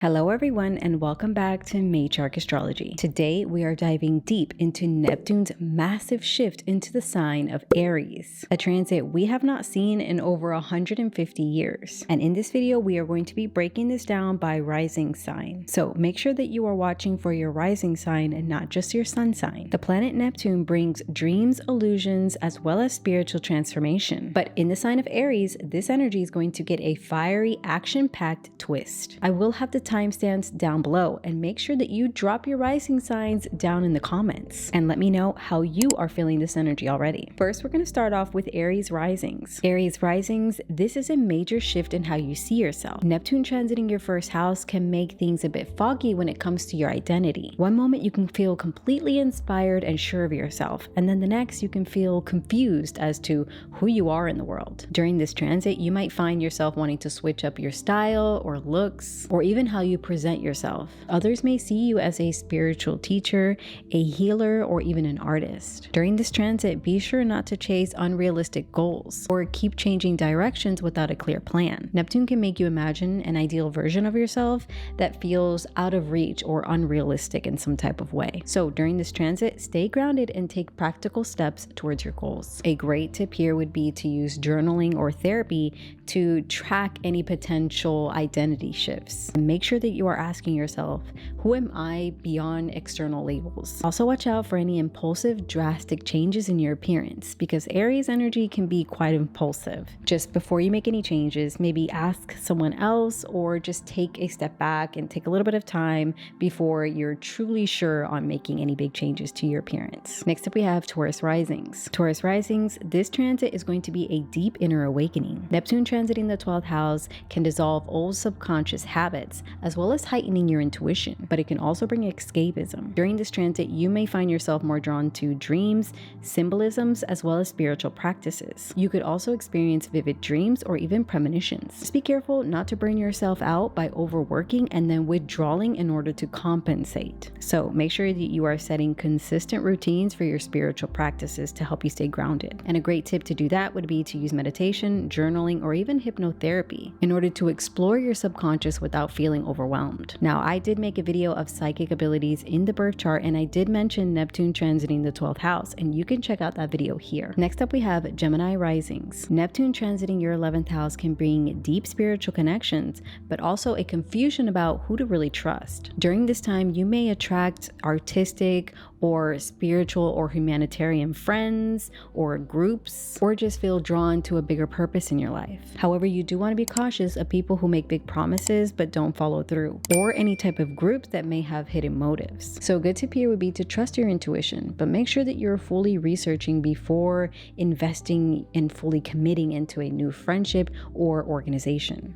Hello everyone and welcome back to Matriarch Astrology. Today we are diving deep into Neptune's massive shift into the sign of Aries, a transit we have not seen in over 150 years. And in this video we are going to be breaking this down by rising sign. So make sure that you are watching for your rising sign and not just your sun sign. The planet Neptune brings dreams, illusions, as well as spiritual transformation. But in the sign of Aries, this energy is going to get a fiery, action-packed twist. I will have the timestamps down below and make sure that you drop your rising signs down in the comments and let me know how you are feeling this energy already. First, we're going to start off with Aries risings. Aries risings, this is a major shift in how you see yourself. Neptune transiting your first house can make things a bit foggy when it comes to your identity. One moment you can feel completely inspired and sure of yourself, and then the next you can feel confused as to who you are in the world. During this transit, you might find yourself wanting to switch up your style or looks, or even how you present yourself. Others may see you as a spiritual teacher, a healer, or even an artist. During this transit, be sure not to chase unrealistic goals or keep changing directions without a clear plan. Neptune can make you imagine an ideal version of yourself that feels out of reach or unrealistic in some type of way. So during this transit, stay grounded and take practical steps towards your goals. A great tip here would be to use journaling or therapy to track any potential identity shifts. And make sure that you are asking yourself, who am I beyond external labels? Also watch out for any impulsive, drastic changes in your appearance because Aries energy can be quite impulsive. Just before you make any changes, maybe ask someone else or just take a step back and take a little bit of time before you're truly sure on making any big changes to your appearance. Next up we have Taurus risings. Taurus risings, this transit is going to be a deep inner awakening. Neptune transiting the 12th house can dissolve old subconscious habits as well as heightening your intuition, but it can also bring escapism. During this transit, you may find yourself more drawn to dreams, symbolisms, as well as spiritual practices. You could also experience vivid dreams or even premonitions. Just be careful not to burn yourself out by overworking and then withdrawing in order to compensate. So make sure that you are setting consistent routines for your spiritual practices to help you stay grounded. And a great tip to do that would be to use meditation, journaling, or even hypnotherapy in order to explore your subconscious without feeling overwhelmed. Now, I did make a video of psychic abilities in the birth chart and I did mention Neptune transiting the 12th house and you can check out that video here. Next up we have Gemini risings. Neptune transiting your 11th house can bring deep spiritual connections, but also a confusion about who to really trust. During this time, you may attract artistic or spiritual or humanitarian friends or groups, or just feel drawn to a bigger purpose in your life. However, you do want to be cautious of people who make big promises but don't follow through, or any type of groups that may have hidden motives. So a good tip here would be to trust your intuition, but make sure that you're fully researching before investing and fully committing into a new friendship or organization.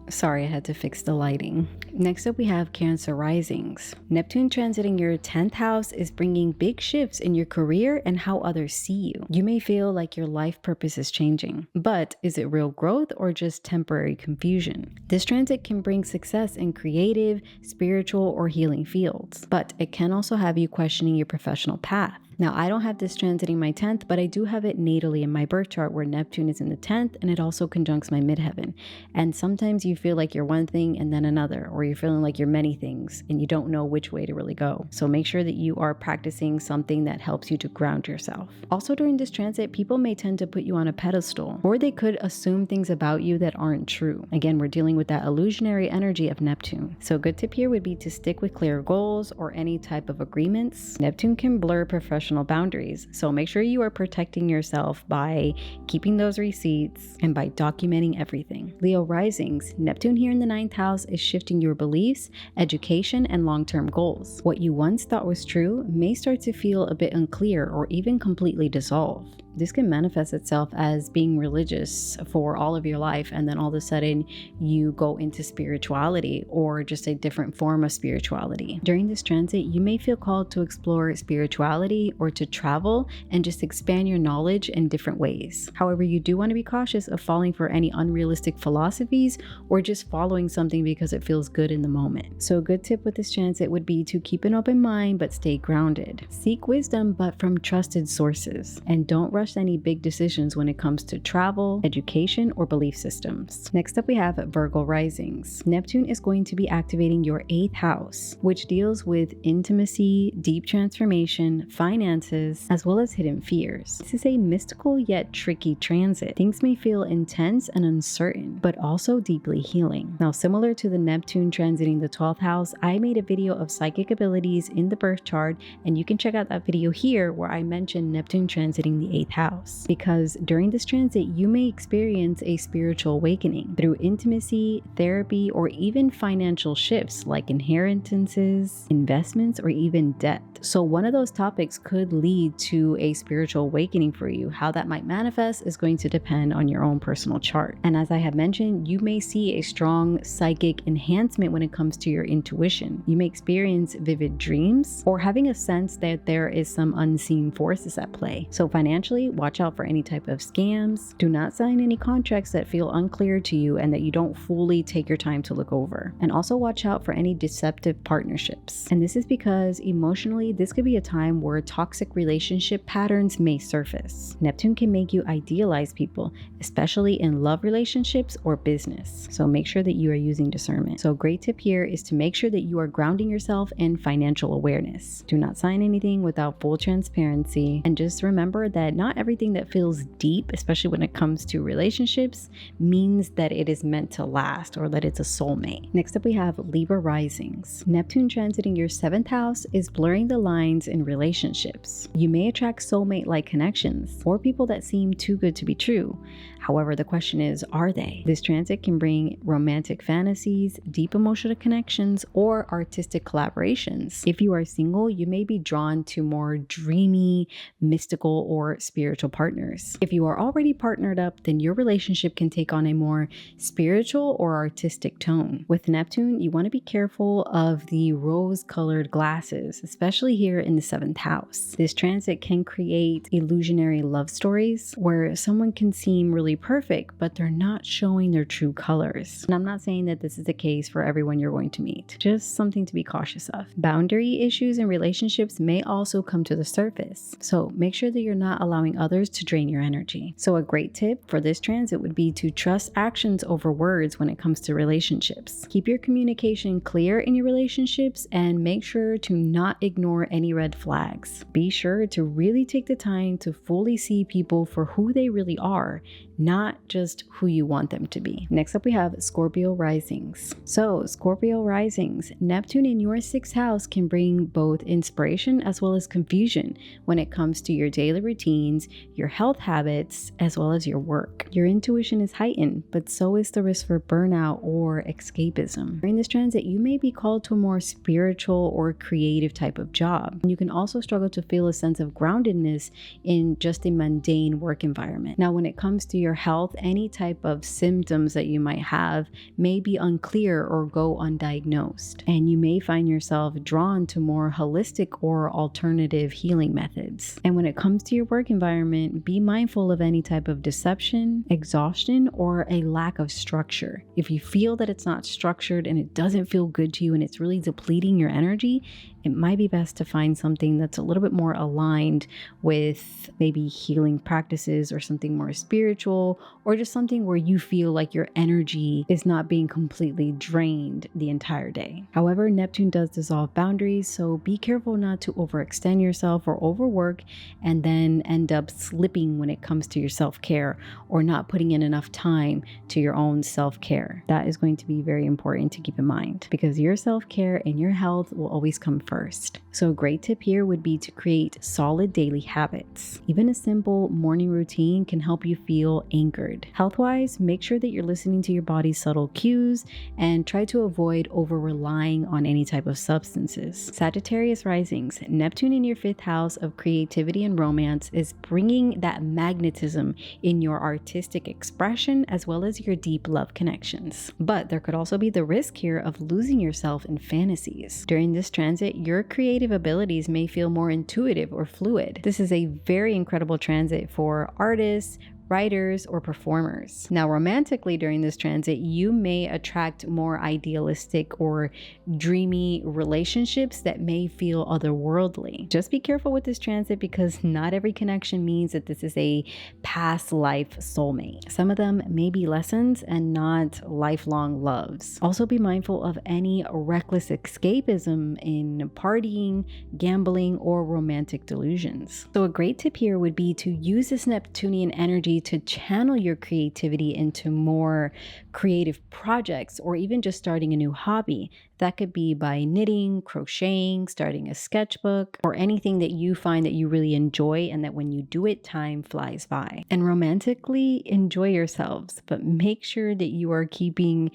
Sorry, I had to fix the lighting. Next up we have Cancer risings. Neptune transiting your 10th house is bringing big shifts in your career and how others see you. You may feel like your life purpose is changing, but is it real growth or just temporary confusion? This transit can bring success in creative, spiritual, or healing fields, but it can also have you questioning your professional path. Now, I don't have this transiting my 10th, but I do have it natally in my birth chart where Neptune is in the 10th and it also conjuncts my midheaven. And sometimes you feel like you're one thing and then another, or you're feeling like you're many things and you don't know which way to really go. So make sure that you are practicing something that helps you to ground yourself. Also during this transit, people may tend to put you on a pedestal, or they could assume things about you that aren't true. Again, we're dealing with that illusionary energy of Neptune. So a good tip here would be to stick with clear goals or any type of agreements. Neptune can blur professional boundaries, so make sure you are protecting yourself by keeping those receipts and by documenting everything. Leo risings, Neptune here in the 9th house is shifting your beliefs, education, and long-term goals. What you once thought was true may start to feel a bit unclear or even completely dissolve. This can manifest itself as being religious for all of your life and then all of a sudden you go into spirituality or just a different form of spirituality. During this transit, you may feel called to explore spirituality or to travel and just expand your knowledge in different ways. However, you do want to be cautious of falling for any unrealistic philosophies or just following something because it feels good in the moment. So a good tip with this transit would be to keep an open mind but stay grounded. Seek wisdom but from trusted sources and don't rush rush any big decisions when it comes to travel, education, or belief systems. Next up, we have Virgo risings. Neptune is going to be activating your 8th house, which deals with intimacy, deep transformation, finances, as well as hidden fears. This is a mystical yet tricky transit. Things may feel intense and uncertain, but also deeply healing. Now, similar to the Neptune transiting the 12th house, I made a video of psychic abilities in the birth chart, and you can check out that video here where I mentioned Neptune transiting the 8th house. Because during this transit, you may experience a spiritual awakening through intimacy, therapy, or even financial shifts like inheritances, investments, or even debt. So one of those topics could lead to a spiritual awakening for you. How that might manifest is going to depend on your own personal chart. And as I have mentioned, you may see a strong psychic enhancement when it comes to your intuition. You may experience vivid dreams or having a sense that there is some unseen forces at play. So financially, watch out for any type of scams. Do not sign any contracts that feel unclear to you and that you don't fully take your time to look over. And also watch out for any deceptive partnerships. And this is because emotionally, this could be a time where toxic relationship patterns may surface. Neptune can make you idealize people, especially in love relationships or business. So make sure that you are using discernment. So a great tip here is to make sure that you are grounding yourself in financial awareness. Do not sign anything without full transparency. And just remember that not everything that feels deep, especially when it comes to relationships, means that it is meant to last or that it's a soulmate. Next up, we have Libra risings. Neptune transiting your 7th house is blurring the lines in relationships. You may attract soulmate-like connections or people that seem too good to be true. However, the question is, are they? This transit can bring romantic fantasies, deep emotional connections, or artistic collaborations. If you are single, you may be drawn to more dreamy, mystical, or spiritual partners. If you are already partnered up, then your relationship can take on a more spiritual or artistic tone. With Neptune, you want to be careful of the rose-colored glasses, especially here in the 7th house. This transit can create illusionary love stories where someone can seem really perfect, but they're not showing their true colors. And I'm not saying that this is the case for everyone you're going to meet, just something to be cautious of. Boundary issues in relationships may also come to the surface, so make sure that you're not allowing others to drain your energy. So a great tip for this transit would be to trust actions over words when it comes to relationships. Keep your communication clear in your relationships and make sure to not ignore any red flags. Be sure to really take the time to fully see people for who they really are, not just who you want them to be. Next up, we have Scorpio risings. So Scorpio risings, Neptune in your 6th house can bring both inspiration as well as confusion when it comes to your daily routines, your health habits, as well as your work. Your intuition is heightened, but so is the risk for burnout or escapism. During this transit, you may be called to a more spiritual or creative type of job. And you can also struggle to feel a sense of groundedness in just a mundane work environment. Now, when it comes to your health, any type of symptoms that you might have may be unclear or go undiagnosed, and you may find yourself drawn to more holistic or alternative healing methods. And when it comes to your work environment, be mindful of any type of deception, exhaustion, or a lack of structure. If you feel that it's not structured and it doesn't feel good to you and it's really depleting your energy, it might be best to find something that's a little bit more aligned with maybe healing practices or something more spiritual, or just something where you feel like your energy is not being completely drained the entire day. However, Neptune does dissolve boundaries, so be careful not to overextend yourself or overwork and then end up slipping when it comes to your self-care or not putting in enough time to your own self-care. That is going to be very important to keep in mind because your self-care and your health will always come first. So a great tip here would be to create solid daily habits. Even a simple morning routine can help you feel anchored. Health-wise, make sure that you're listening to your body's subtle cues and try to avoid over-relying on any type of substances. Sagittarius risings, Neptune in your 5th house of creativity and romance is bringing that magnetism in your artistic expression as well as your deep love connections. But there could also be the risk here of losing yourself in fantasies. During this transit, your creative abilities may feel more intuitive or fluid. This is a very incredible transit for artists, writers, or performers. Now, romantically during this transit, you may attract more idealistic or dreamy relationships that may feel otherworldly. Just be careful with this transit because not every connection means that this is a past life soulmate. Some of them may be lessons and not lifelong loves. Also be mindful of any reckless escapism in partying, gambling, or romantic delusions. So a great tip here would be to use this Neptunian energy to channel your creativity into more creative projects or even just starting a new hobby. That could be by knitting, crocheting, starting a sketchbook, or anything that you find that you really enjoy and that when you do it, time flies by. And romantically, enjoy yourselves, but make sure that you are keeping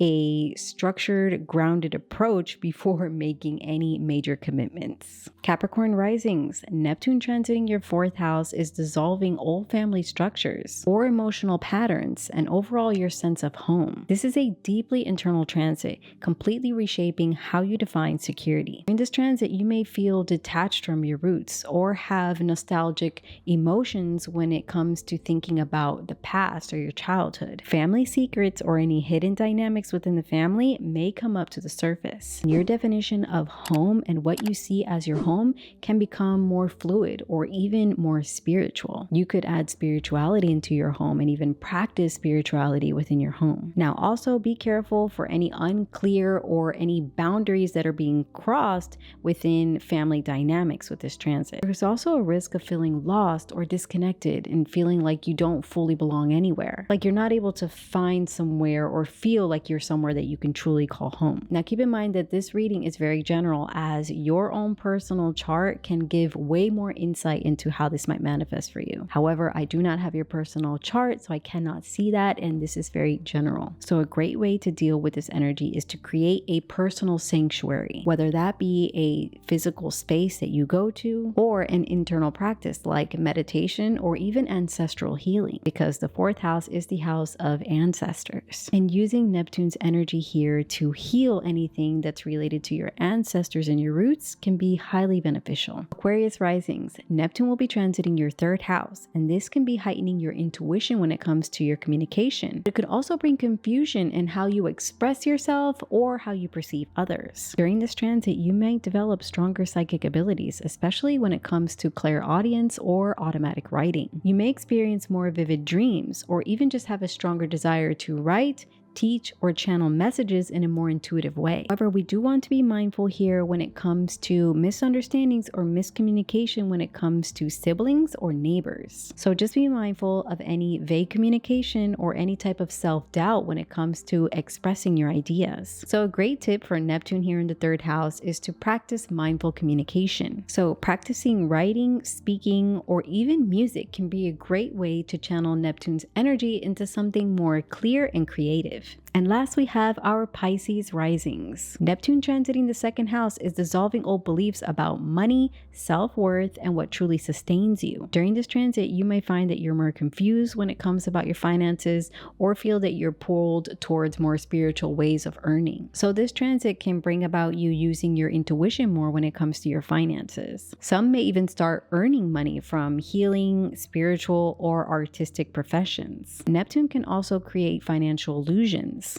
a structured, grounded approach before making any major commitments. Capricorn risings, Neptune transiting your 4th house is dissolving old family structures or emotional patterns and overall your sense of home. This is a deeply internal transit, completely reshaping how you define security. In this transit, you may feel detached from your roots or have nostalgic emotions when it comes to thinking about the past or your childhood. Family secrets or any hidden dynamics within the family may come up to the surface. Your definition of home and what you see as your home can become more fluid or even more spiritual. You could add spirituality into your home and even practice spirituality within your home. Now, also be careful for any unclear or any boundaries that are being crossed within family dynamics with this transit. There's also a risk of feeling lost or disconnected and feeling like you don't fully belong anywhere. Like you're not able to find somewhere or feel like you're somewhere that you can truly call home. Now, keep in mind that this reading is very general, as your own personal chart can give way more insight into how this might manifest for you. However, I do not have your personal chart, so I cannot see that, and this is very general. So a great way to deal with this energy is to create a personal sanctuary, whether that be a physical space that you go to or an internal practice like meditation or even ancestral healing, because the 4th house is the house of ancestors. And using Neptune's energy here to heal anything that's related to your ancestors and your roots can be highly beneficial. Aquarius risings, Neptune will be transiting your 3rd house, and this can be heightening your intuition when it comes to your communication. It could also bring confusion in how you express yourself or how you perceive others. During this transit, you may develop stronger psychic abilities, especially when it comes to clairaudience or automatic writing. You may experience more vivid dreams or even just have a stronger desire to write, teach, or channel messages in a more intuitive way. However, we do want to be mindful here when it comes to misunderstandings or miscommunication when it comes to siblings or neighbors. So just be mindful of any vague communication or any type of self-doubt when it comes to expressing your ideas. So a great tip for Neptune here in the 3rd house is to practice mindful communication. So practicing writing, speaking, or even music can be a great way to channel Neptune's energy into something more clear and creative. And last, we have our Pisces risings. Neptune transiting the 2nd house is dissolving old beliefs about money, self-worth, and what truly sustains you. During this transit, you may find that you're more confused when it comes about your finances or feel that you're pulled towards more spiritual ways of earning. So this transit can bring about you using your intuition more when it comes to your finances. Some may even start earning money from healing, spiritual, or artistic professions. Neptune can also create financial illusions,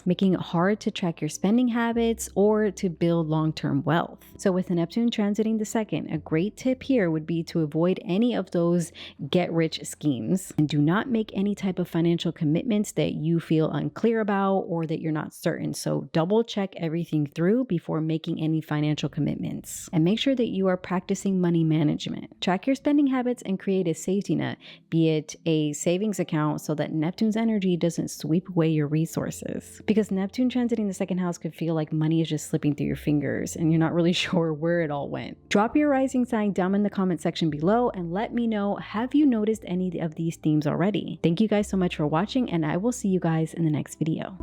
making it hard to track your spending habits or to build long-term wealth. So with the Neptune transiting the 2nd, a great tip here would be to avoid any of those get-rich schemes and do not make any type of financial commitments that you feel unclear about or that you're not certain. So double check everything through before making any financial commitments, and make sure that you are practicing money management. Track your spending habits and create a safety net, be it a savings account, so that Neptune's energy doesn't sweep away your resources. Because Neptune transiting the 2nd house could feel like money is just slipping through your fingers and you're not really sure where it all went. Drop your rising sign down in the comment section below and let me know, have you noticed any of these themes already? Thank you guys so much for watching, and I will see you guys in the next video.